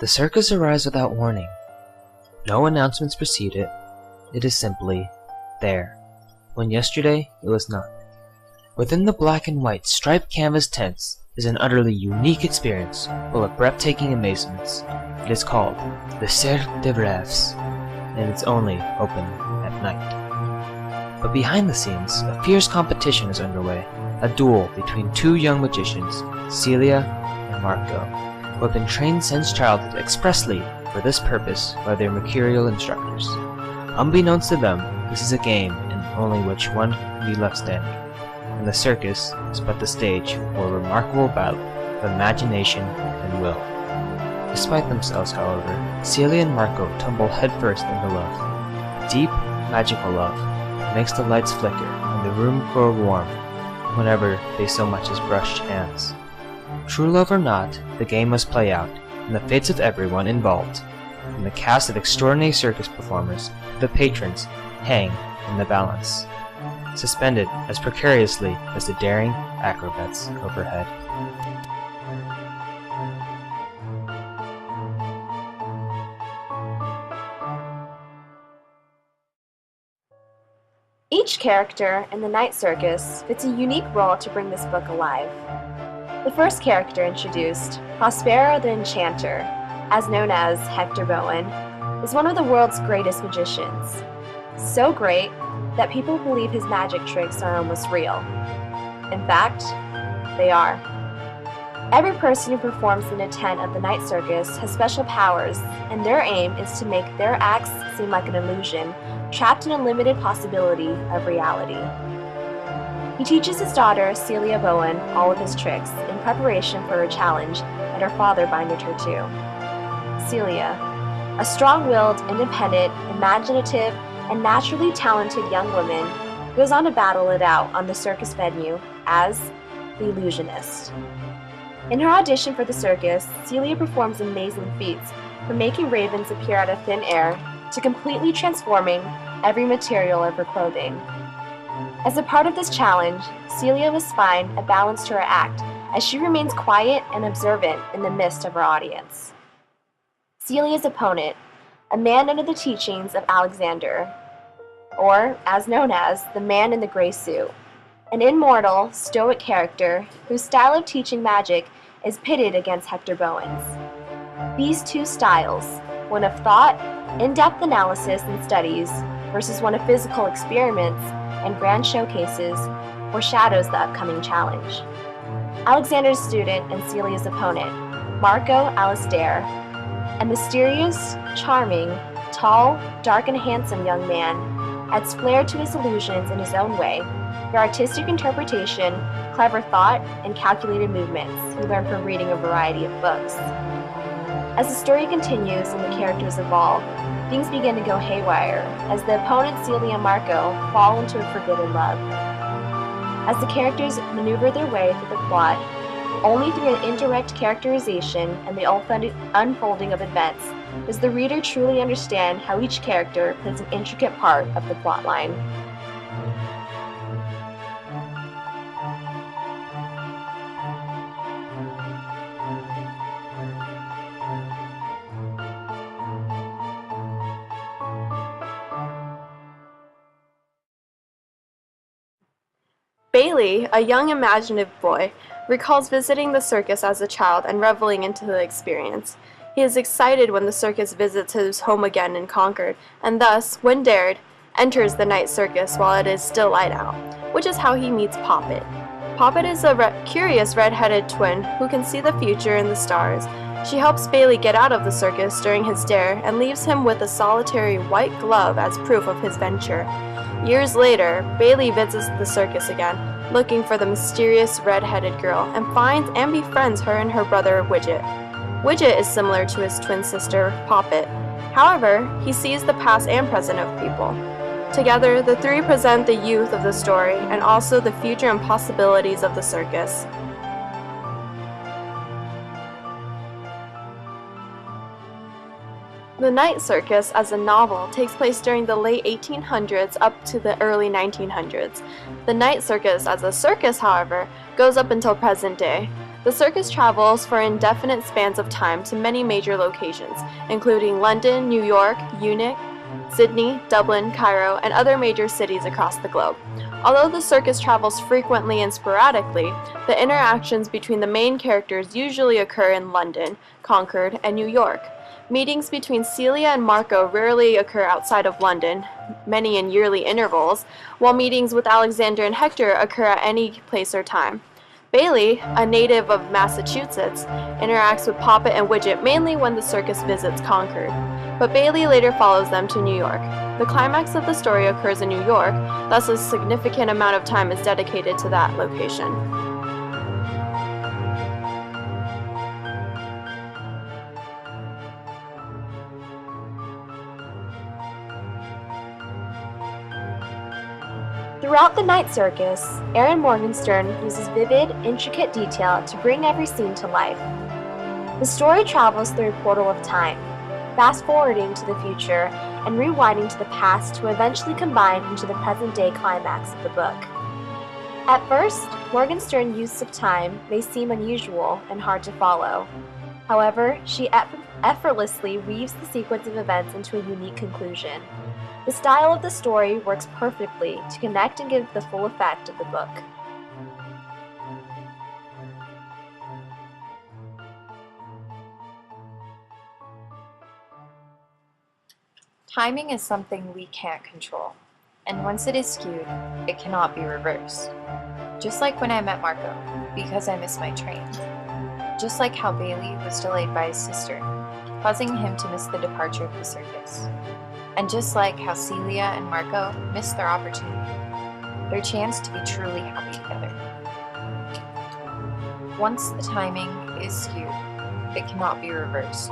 The circus arrives without warning. No announcements precede it. It is simply there, when yesterday it was not. Within the black and white striped canvas tents is an utterly unique experience full of breathtaking amazements. It is called the Cirque des Rêves, and it's only open at night. But behind the scenes, a fierce competition is underway, a duel between two young magicians, Celia and Marco, who have been trained since childhood expressly for this purpose by their mercurial instructors. Unbeknownst to them, this is a game in only which one can be left standing, and the circus is but the stage for a remarkable battle of imagination and will. Despite themselves, however, Celia and Marco tumble headfirst into love. Deep, magical love makes the lights flicker and the room grow warm whenever they so much as brush hands. True love or not, the game must play out, and the fates of everyone involved, from the cast of extraordinary circus performers to the patrons, hang in the balance, suspended as precariously as the daring acrobats overhead. Each character in the Night Circus fits a unique role to bring this book alive. The first character introduced, Prospero the Enchanter, as known as Hector Bowen, is one of the world's greatest magicians. So great that people believe his magic tricks are almost real. In fact, they are. Every person who performs in a tent of the Night Circus has special powers, and their aim is to make their acts seem like an illusion, trapped in a limited possibility of reality. He teaches his daughter, Celia Bowen, all of his tricks in preparation for her challenge that her father binded her to. Celia, a strong-willed, independent, imaginative, and naturally talented young woman, goes on to battle it out on the circus venue as the illusionist. In her audition for the circus, Celia performs amazing feats, from making ravens appear out of thin air to completely transforming every material of her clothing. As a part of this challenge, Celia must find a balance to her act as she remains quiet and observant in the midst of her audience. Celia's opponent, a man under the teachings of Alexander, or as known as the Man in the Gray Suit, an immortal, stoic character whose style of teaching magic is pitted against Hector Bowen's. These two styles, one of thought, in-depth analysis and studies, versus one of physical experiments and grand showcases, foreshadows the upcoming challenge. Alexander's student and Celia's opponent, Marco Alistair, a mysterious, charming, tall, dark, and handsome young man, adds flair to his illusions in his own way, through artistic interpretation, clever thought, and calculated movements he learned from reading a variety of books. As the story continues and the characters evolve, things begin to go haywire as the opponents Celia and Marco fall into a forbidden love. As the characters maneuver their way through the plot, only through an indirect characterization and the unfolding of events does the reader truly understand how each character plays an intricate part of the plotline. Bailey, a young imaginative boy, recalls visiting the circus as a child and reveling into the experience. He is excited when the circus visits his home again in Concord, and thus, when dared, enters the Night Circus while it is still light out, which is how he meets Poppet. Poppet is a curious red-headed twin who can see the future in the stars. She helps Bailey get out of the circus during his dare and leaves him with a solitary white glove as proof of his venture. Years later, Bailey visits the circus again, looking for the mysterious red-headed girl, and finds and befriends her and her brother Widget. Widget is similar to his twin sister, Poppet. However, he sees the past and present of people. Together, the three present the youth of the story and also the future and possibilities of the circus. The Night Circus as a novel takes place during the late 1800s up to the early 1900s. The Night Circus as a circus, however, goes up until present day. The circus travels for indefinite spans of time to many major locations, including London, New York, Munich, Sydney, Dublin, Cairo, and other major cities across the globe. Although the circus travels frequently and sporadically, the interactions between the main characters usually occur in London, Concord, and New York. Meetings between Celia and Marco rarely occur outside of London, many in yearly intervals, while meetings with Alexander and Hector occur at any place or time. Bailey, a native of Massachusetts, interacts with Poppet and Widget mainly when the circus visits Concord, but Bailey later follows them to New York. The climax of the story occurs in New York, thus a significant amount of time is dedicated to that location. Throughout the Night Circus, Aaron Morgenstern uses vivid, intricate detail to bring every scene to life. The story travels through a portal of time, fast-forwarding to the future and rewinding to the past to eventually combine into the present-day climax of the book. At first, Morgenstern's use of time may seem unusual and hard to follow. However, she effortlessly weaves the sequence of events into a unique conclusion. The style of the story works perfectly to connect and give the full effect of the book. Timing is something we can't control, and once it is skewed, it cannot be reversed. Just like when I met Marco, because I missed my train. Just like how Bailey was delayed by his sister, causing him to miss the departure of the circus. And just like how Celia and Marco missed their opportunity, their chance to be truly happy together. Once the timing is skewed, it cannot be reversed.